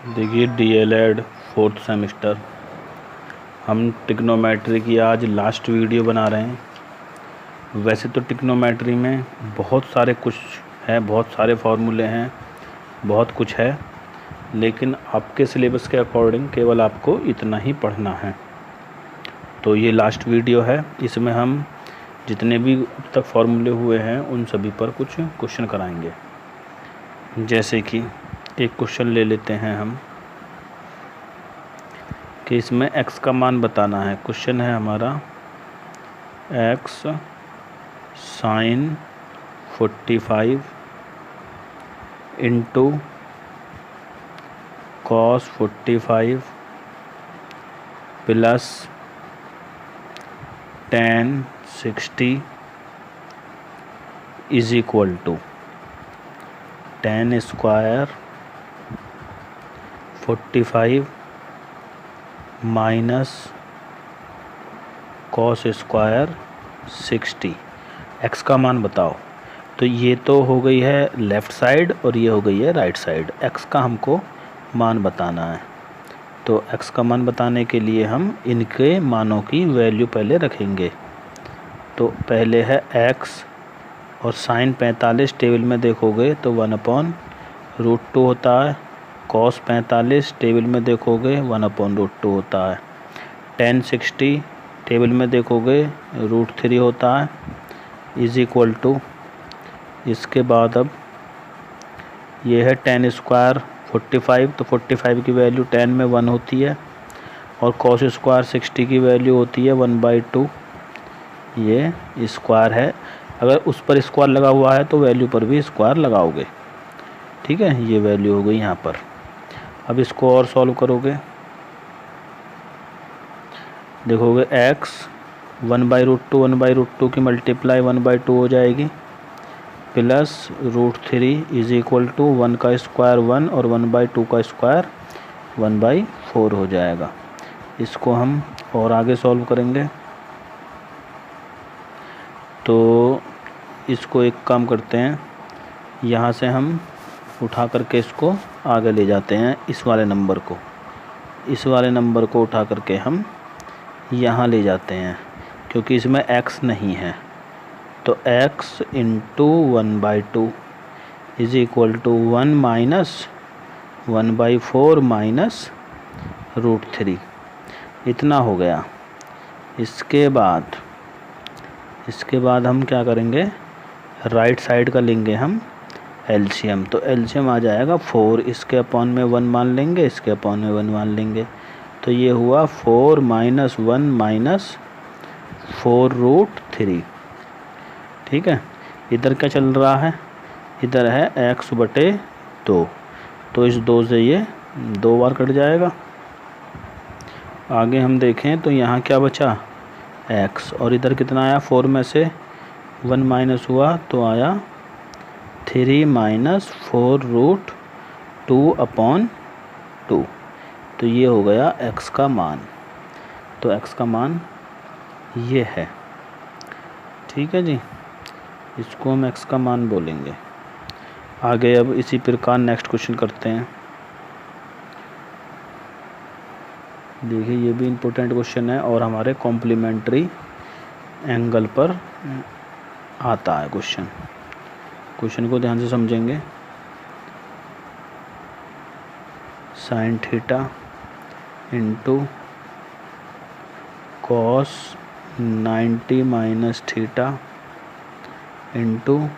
देखिए DElEd fourth semester हम trigonometry की आज लास्ट वीडियो बना रहे हैं। वैसे तो ट्रिग्नोमेट्री में बहुत सारे कुछ है, बहुत सारे फार्मूले हैं, बहुत कुछ है, लेकिन आपके सिलेबस के अकॉर्डिंग केवल आपको इतना ही पढ़ना है। तो ये लास्ट वीडियो है, इसमें हम जितने भी अब तक फार्मूले हुए हैं उन सभी पर कुछ क्वेश्चन कराएंगे। जैसे कि एक क्वेश्चन ले लेते हैं हम कि इसमें x का मान बताना है। क्वेश्चन है हमारा x sin 45 into cos 45 plus tan 60 is equal to tan square 45 minus cos square 60। x का मान बताओ। तो ये तो हो गई है लेफ़्ट साइड और ये हो गई है राइट साइड। x का हमको मान बताना है। तो x का मान बताने के लिए हम इनके मानों की वैल्यू पहले रखेंगे। तो पहले है x और साइन 45 टेबल में देखोगे तो 1/√2 होता है। कॉस 45 टेबल में देखोगे 1/√2 होता है। tan 60 टेबल में देखोगे √3 होता है इज इक्वल टू, इसके बाद अब ये है tan स्क्वायर 45, तो 45 की वैल्यू tan में 1 होती है और कॉस स्क्वायर 60 की वैल्यू होती है 1/2। ये स्क्वायर है, अगर उस पर स्क्वायर लगा हुआ है तो वैल्यू पर भी स्क्वायर लगाओगे। ठीक है, ये वैल्यू हो गई यहाँ पर। अब इसको और सॉल्व करोगे, देखोगे x 1/√2 की मल्टीप्लाई 1/2 हो जाएगी प्लस √3 इज इक्वल टू 1 का स्क्वायर 1 और 1/2 का स्क्वायर 1/4 हो जाएगा। इसको हम और आगे सॉल्व करेंगे। तो इसको एक काम करते हैं, यहाँ से हम उठा करके इसको आगे ले जाते हैं। इस वाले नंबर को उठा करके हम यहाँ ले जाते हैं, क्योंकि इसमें x नहीं है। तो x into 1/2 is equal to 1 minus 1/4 minus √3, इतना हो गया। इसके बाद हम क्या करेंगे, राइट साइड का लेंगे हम एलसीएम। तो एलसीएम आ जाएगा 4, इसके अपॉन में 1 मान लेंगे, इसके अपॉन में 1 मान लेंगे। तो ये हुआ 4 माइनस 1 माइनस 4√3। ठीक है, इधर क्या चल रहा है, इधर है x/2, तो इस 2 से ये 2 बार कट जाएगा। आगे हम देखें तो यहाँ क्या बचा x, और इधर कितना आया, 4 में से 1 माइनस हुआ तो आया 3 माइनस 4√2/2। तो ये हो गया x का मान। तो x का मान ये है। ठीक है जी, इसको हम x का मान बोलेंगे। आगे अब इसी प्रकार नेक्स्ट क्वेश्चन करते हैं। देखिए ये भी इम्पोर्टेंट क्वेश्चन है और हमारे कॉम्प्लीमेंट्री एंगल पर आता है क्वेश्चन। क्वेश्चन को ध्यान से समझेंगे। Sine theta into cos 90 minus theta into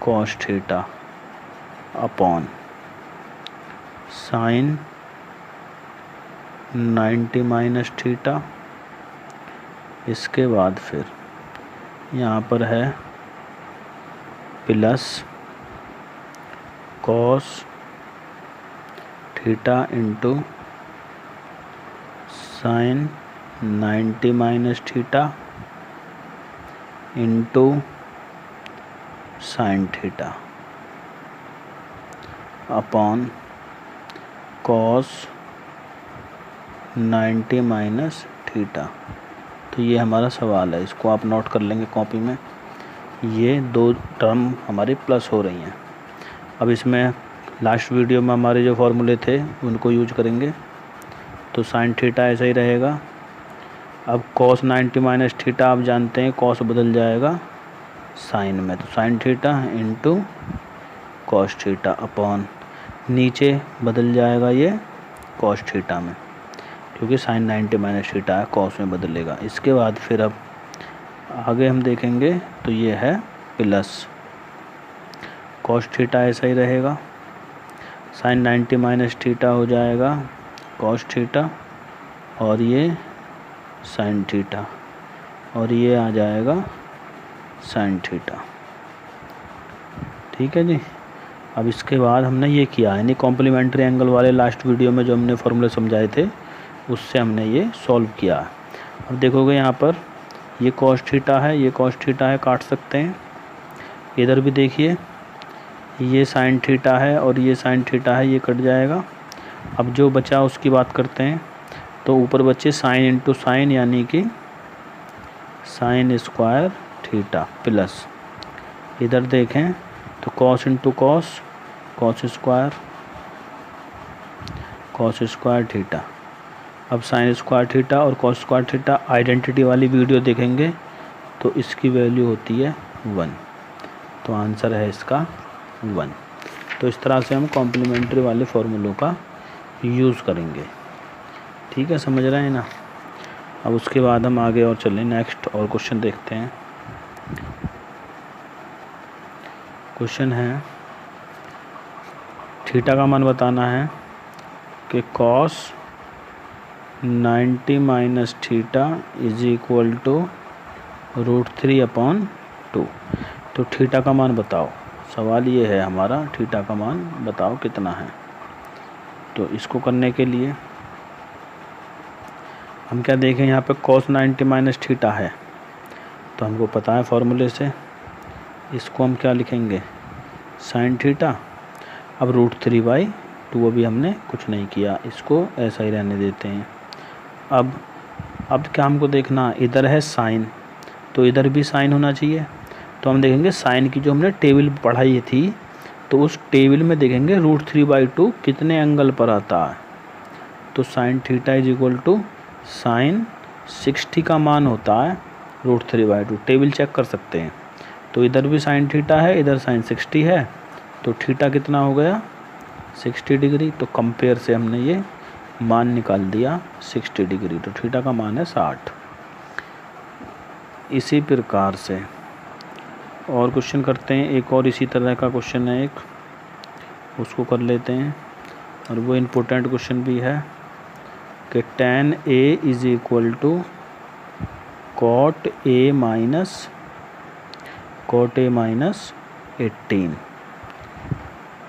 cos theta upon sine 90 minus theta. इसके बाद फिर यहाँ पर है plus cos theta into sine 90 minus theta into sine theta upon cos 90 minus theta. तो ये हमारा सवाल है, इसको आप नोट कर लेंगे कॉपी में। ये 2 टर्म हमारी प्लस हो रही हैं। अब इसमें लास्ट वीडियो में हमारे जो फॉर्मूले थे उनको यूज करेंगे। तो साइन थीटा ऐसा ही रहेगा। अब कॉस 90 माइनस थीटा आप जानते हैं, कॉस बदल जाएगा साइन में, तो sine theta into cos theta upon नीचे बदल जाएगा ये कॉस थीटा में, क्योंकि साइन 90 माइनस थीटा है, कॉस में बदलेगा। इसके बाद फिर अब आगे हम देखेंगे तो ये है प्लस कॉस थीटा ऐसा ही रहेगा, साइन 90 माइनस थीटा हो जाएगा कॉस थीटा, और ये साइन थीटा, और ये आ जाएगा साइन थीटा। ठीक है जी। अब इसके बाद हमने ये किया, यानी कॉम्प्लीमेंट्री एंगल वाले लास्ट वीडियो में जो हमने फॉर्मूले समझाए थे उससे हमने ये सॉल्व किया। अब देखोगे यहाँ पर ये कॉस थीटा है, ये कॉस थीटा है, काट सकते हैं। इधर भी देखिए ये साइन थीटा है और ये साइन थीटा है, ये कट जाएगा। अब जो बचा उसकी बात करते हैं। तो ऊपर बचे साइन इंटू साइन, यानी कि साइन स्क्वायर थीटा प्लस, इधर देखें तो cos into cos, cos square theta. अब साइन स्क्वायर थीटा और कॉस स्क्वायर थीटा आइडेंटिटी वाली वीडियो देखेंगे तो इसकी वैल्यू होती है 1, तो आंसर है इसका 1। तो इस तरह से हम कॉम्प्लीमेंट्री वाले फॉर्मूलों का यूज़ करेंगे। ठीक है, समझ रहे हैं ना। अब उसके बाद हम आगे और चलें, नेक्स्ट और क्वेश्चन देखते हैं। क्वेश्चन है थीटा का मान बताना है कि cos 90 minus theta is equal to √3/2। तो थीटा का मान बताओ, सवाल ये है हमारा, थीटा का मान बताओ कितना है। तो इसको करने के लिए हम क्या देखें, यहाँ पे cos 90 माइनस थीटा है, तो हमको पता है फॉर्मूले से, इसको हम क्या लिखेंगे, साइन थीटा। अब √3/2 अभी हमने कुछ नहीं किया, इसको ऐसा ही रहने देते हैं। अब क्या हमको देखना, इधर है साइन तो इधर भी साइन होना चाहिए। तो हम देखेंगे साइन की जो हमने टेबल पढ़ाई थी, तो उस टेबल में देखेंगे √3/2 कितने एंगल पर आता है। तो sine theta is equal to sine 60 का मान होता है √3/2, टेबल चेक कर सकते हैं। तो इधर भी साइन थीटा है, इधर साइन 60 है, तो थीटा कितना हो गया 60 डिग्री। तो कंपेयर से हमने ये मान निकाल दिया 60 डिग्री, तो थीटा का मान है 60। इसी प्रकार से और क्वेश्चन करते हैं, एक और इसी तरह का क्वेश्चन है एक, उसको कर लेते हैं। और वो इम्पोर्टेंट क्वेश्चन भी है कि tan A is equal to cot A minus 18।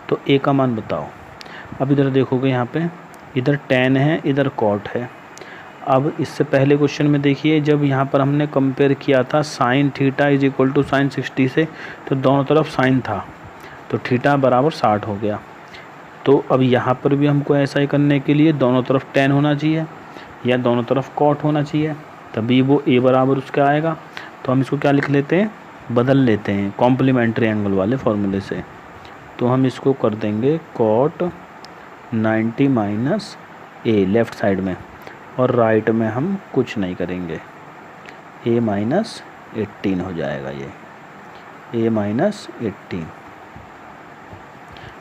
तो A का मान बताओ। अब इधर देखोगे, यहाँ पे इधर tan है, इधर cot है। अब इससे पहले क्वेश्चन में देखिए, जब यहाँ पर हमने कंपेयर किया था sine theta is equal to sine 60 से, तो दोनों तरफ साइन था, तो थीटा बराबर 60 हो गया। तो अब यहाँ पर भी हमको ऐसा ही करने के लिए दोनों तरफ tan होना चाहिए या दोनों तरफ cot होना चाहिए, तभी वो A बराबर उसका आएगा। तो हम इसको क्या लिख लेते हैं, बदल लेते हैं कॉम्प्लीमेंट्री एंगल वाले फॉर्मूले से। तो हम इसको कर देंगे cot 90 minus A left side में, और राइट में हम कुछ नहीं करेंगे, A माइनस 18 हो जाएगा ये, A माइनस 18।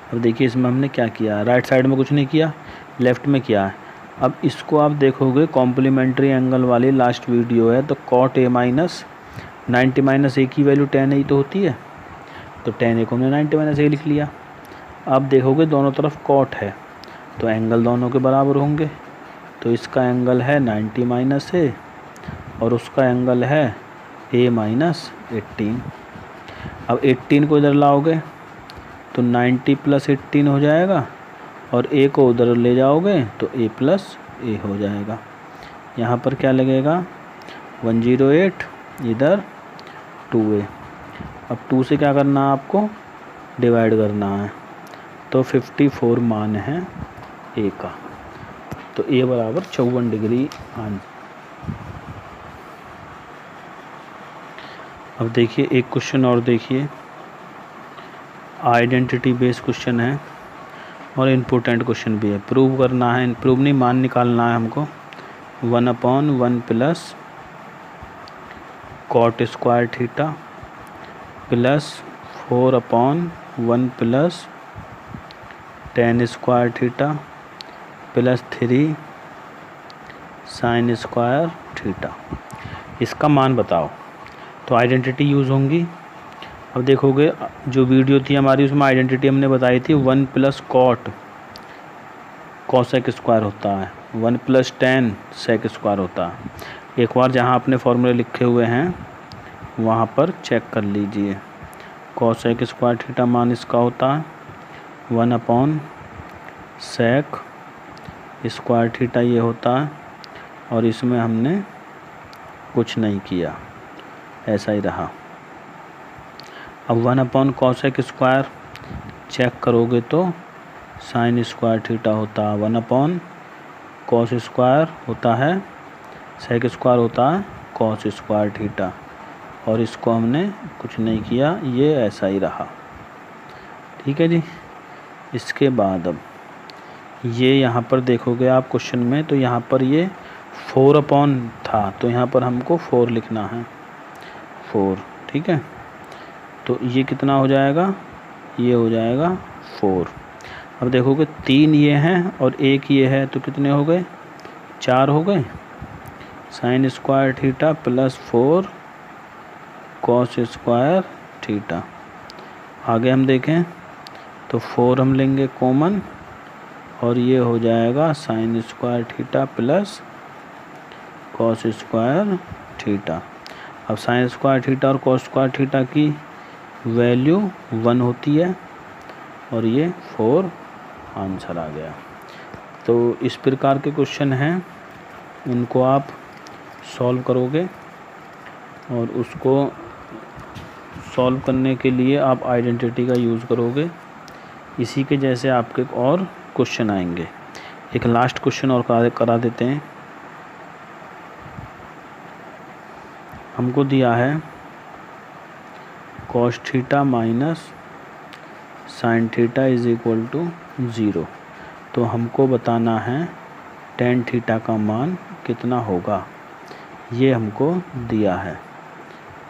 अब देखिए इसमें हमने क्या किया, राइट साइड में कुछ नहीं किया, लेफ़्ट में किया है। अब इसको आप देखोगे कॉम्प्लीमेंट्री एंगल वाली लास्ट वीडियो है, तो cot A minus 90 minus A की वैल्यू tan A तो होती है, तो tan A को हमने 90 माइनस A लिख लिया। अब देखोगे दोनों तरफ cot है, तो एंगल दोनों के बराबर होंगे। तो इसका एंगल है 90 माइनस A और उसका एंगल है A माइनस 18। अब 18 को इधर लाओगे तो 90 प्लस 18 हो जाएगा, और A को उधर ले जाओगे तो A प्लस A हो जाएगा। यहाँ पर क्या लगेगा 108, इधर 2A। अब 2 से क्या करना है आपको, डिवाइड करना है, तो 54 मान है A का। तो A बराबर 54 डिग्री आंसर। अब देखिए एक क्वेश्चन और देखिए, आइडेंटिटी बेस्ड क्वेश्चन है। और इम्पोर्टेंट क्वेश्चन भी है, प्रूव करना है, प्रूव नहीं मान निकालना है हमको। 1/1 plus cot square theta plus 4/1 plus tan square theta plus 3 sine square theta. इसका मान बताओ। तो आइडेंटिटी यूज़ होंगी। अब देखोगे जो वीडियो थी हमारी उसमें आइडेंटिटी हमने बताई थी 1 प्लस कॉट कॉसेक स्क्वायर होता है, 1 प्लस टेन सेक स्क्वायर होता है। एक बार जहाँ आपने फॉर्मूले लिखे हुए हैं वहाँ पर चेक कर लीजिए। कॉसेक स्क्वायर थीटा मान इसका होता है 1/सेक स्क्वायर थीटा ये होता है, और इसमें हमने कुछ नहीं किया, ऐसा ही रहा। अब 1/कॉसेक स्क्वायर चेक करोगे तो साइन स्क्वायर थीटा होता है, 1/कॉस स्क्वायर होता है, सेक स्क्वायर होता है कॉस स्क्वायर थीटा, और इसको हमने कुछ नहीं किया, ये ऐसा ही रहा। ठीक है जी। इसके बाद अब ये यहाँ पर देखोगे आप क्वेश्चन में, तो यहाँ पर ये 4/, था, तो यहाँ पर हमको 4 लिखना है, 4। ठीक है, तो ये कितना हो जाएगा, ये हो जाएगा 4। अब देखोगे 3 ये हैं और 1 ये है, तो कितने हो गए, 4 हो गए। Sign square theta plus 4 cos square theta. आगे हम देखें तो 4 हम लेंगे कॉमन, और ये हो जाएगा sign square theta plus cos square theta. अब साइन स्क्वायर थीटा और कॉस स्क्वायर थीटा की वैल्यू 1 होती है, और ये 4 आंसर आ गया। तो इस प्रकार के क्वेश्चन हैं, उनको आप सॉल्व करोगे, और उसको सॉल्व करने के लिए आप आइडेंटिटी का यूज़ करोगे। इसी के जैसे आपके और क्वेश्चन आएंगे। एक लास्ट क्वेश्चन और करा देते हैं। हमको दिया है cos theta minus sine theta is equal to 0। तो हमको बताना है टेन थीटा का मान कितना होगा, ये हमको दिया है।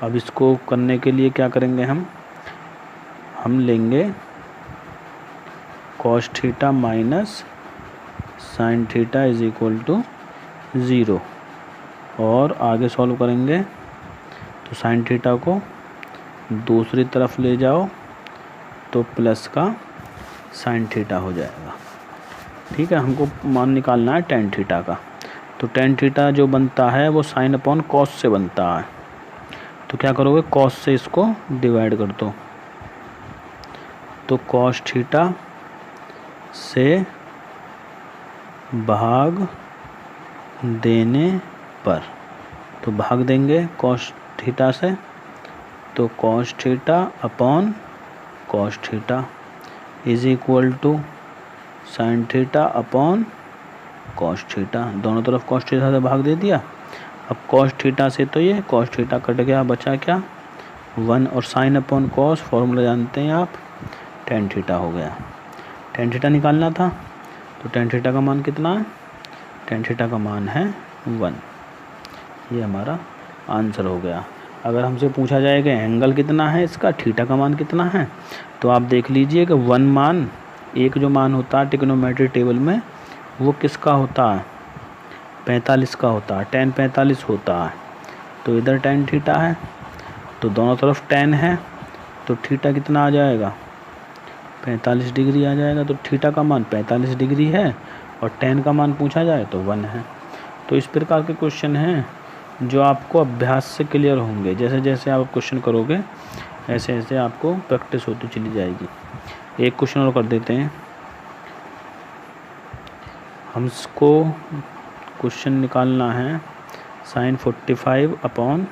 अब इसको करने के लिए क्या करेंगे, हम लेंगे cos theta minus sine theta is equal to 0, और आगे सॉल्व करेंगे तो साइन थीटा को दूसरी तरफ ले जाओ तो प्लस का साइन थीटा हो जाएगा। ठीक है, हमको मान निकालना है टेन थीटा का। तो टेन थीटा जो बनता है वो साइन अपॉन कॉस से बनता है। तो क्या करोगे, कॉस से इसको डिवाइड कर दो, तो कॉस थीटा से भाग देने पर, तो भाग देंगे कॉस थीटा से, तो cos theta upon cos theta is equal to sine theta upon cos theta. दोनों तरफ कॉस थीटा से भाग दे दिया। अब कॉस थीटा से तो ये कॉस थीटा कट गया, बचा क्या 1, और साइन अपॉन कॉस फॉर्मूला जानते हैं आप, टेन थीटा हो गया। टेन थीटा निकालना था, तो टेन थीटा का मान कितना है, टेन थीटा का मान है 1। ये हमारा आंसर हो गया। अगर हमसे पूछा जाएगा एंगल कितना है इसका, थीटा का मान कितना है, तो आप देख लीजिए कि 1 मान, एक जो मान होता है ट्रिग्नोमेट्री टेबल में वो किसका होता है, 45 का होता है, tan 45 होता है। तो इधर tan थीटा है, तो दोनों तरफ tan है, तो थीटा कितना आ जाएगा, 45 डिग्री आ जाएगा। तो थीटा का मान 45 डिग्री है, और tan का मान पूछा जाए तो 1 है। तो इस प्रकार के क्वेश्चन हैं जो आपको अभ्यास से क्लियर होंगे। जैसे जैसे आप क्वेश्चन करोगे ऐसे ऐसे आपको प्रैक्टिस होती चली जाएगी। एक क्वेश्चन और कर देते हैं। हमको क्वेश्चन निकालना है साइन 45 अपॉन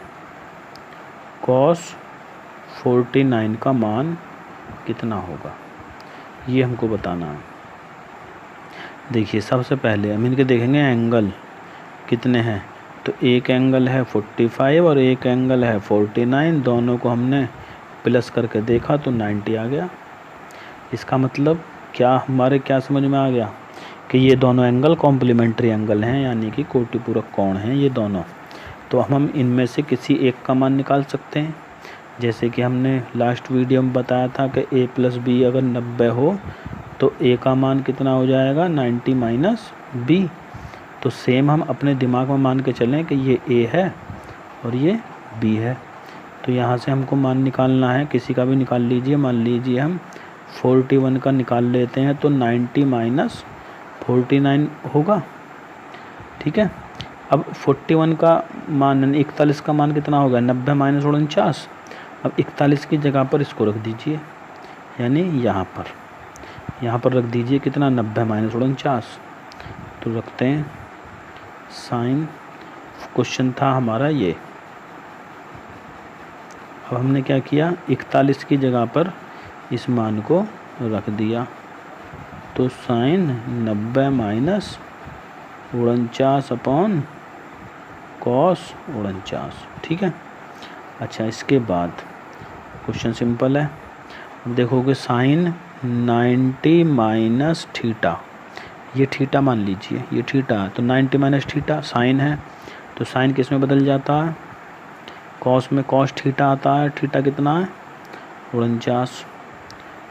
कॉस 49 का मान कितना होगा, ये हमको बताना है। देखिए सबसे पहले हम इनके देखेंगे एंगल कितने हैं। तो एक एंगल है 45 और एक एंगल है 49, दोनों को हमने प्लस करके देखा तो 90 आ गया। इसका मतलब क्या हमारे क्या समझ में आ गया कि ये दोनों एंगल कॉम्प्लीमेंट्री एंगल हैं, यानी कि कोटिपूरक कोण हैं ये दोनों। तो हम इनमें से किसी एक का मान निकाल सकते हैं। जैसे कि हमने लास्ट वीडियो में बताया था कि a प्लस बी अगर 90 हो तो a का मान कितना हो जाएगा 90 माइनस बी। तो सेम हम अपने दिमाग में मान के चलें कि ये a है और ये b है। तो यहाँ से हमको मान निकालना है, किसी का भी निकाल लीजिए। मान लीजिए हम 41 का निकाल लेते हैं तो 90 माइनस 49 होगा, ठीक है। अब 41 का मान 41 का मान कितना होगा 90 माइनस 49। अब 41 की जगह पर इसको रख दीजिए, यानी यहाँ पर रख दीजिए कितना 90 माइनस 49। तो रखते हैं साइन, क्वेश्चन था हमारा ये। अब हमने क्या किया 41 की जगह पर इस मान को रख दिया, तो साइन 90 माइनस 49 अपॉन कॉस 49, ठीक है। अच्छा, इसके बाद क्वेश्चन सिंपल है। अब देखोगे साइन 90 माइनस थीटा, ये थीटा मान लीजिए, ये थीटा, तो 90 माइनस थीटा साइन है, तो साइन किस में बदल जाता है कॉस में। कॉस थीटा आता है, थीटा कितना है 49,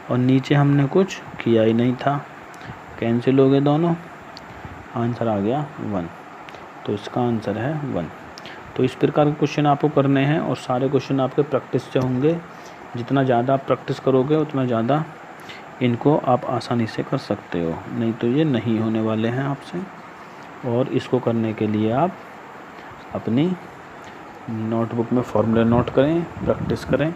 और नीचे हमने कुछ किया ही नहीं था, कैंसिल हो गए दोनों, आंसर आ गया 1। तो इसका आंसर है 1। तो इस प्रकार के क्वेश्चन आपको करने हैं और सारे क्वेश्चन आपके प्रैक्टिस से होंगे। जितना ज़्यादा आप प्रैक्टिस करोगे उतना ज़्यादा इनको आप आसानी से कर सकते हो, नहीं तो ये नहीं होने वाले हैं आपसे। और इसको करने के लिए आप अपनी नोटबुक में फॉर्मूले नोट करें, प्रैक्टिस करें।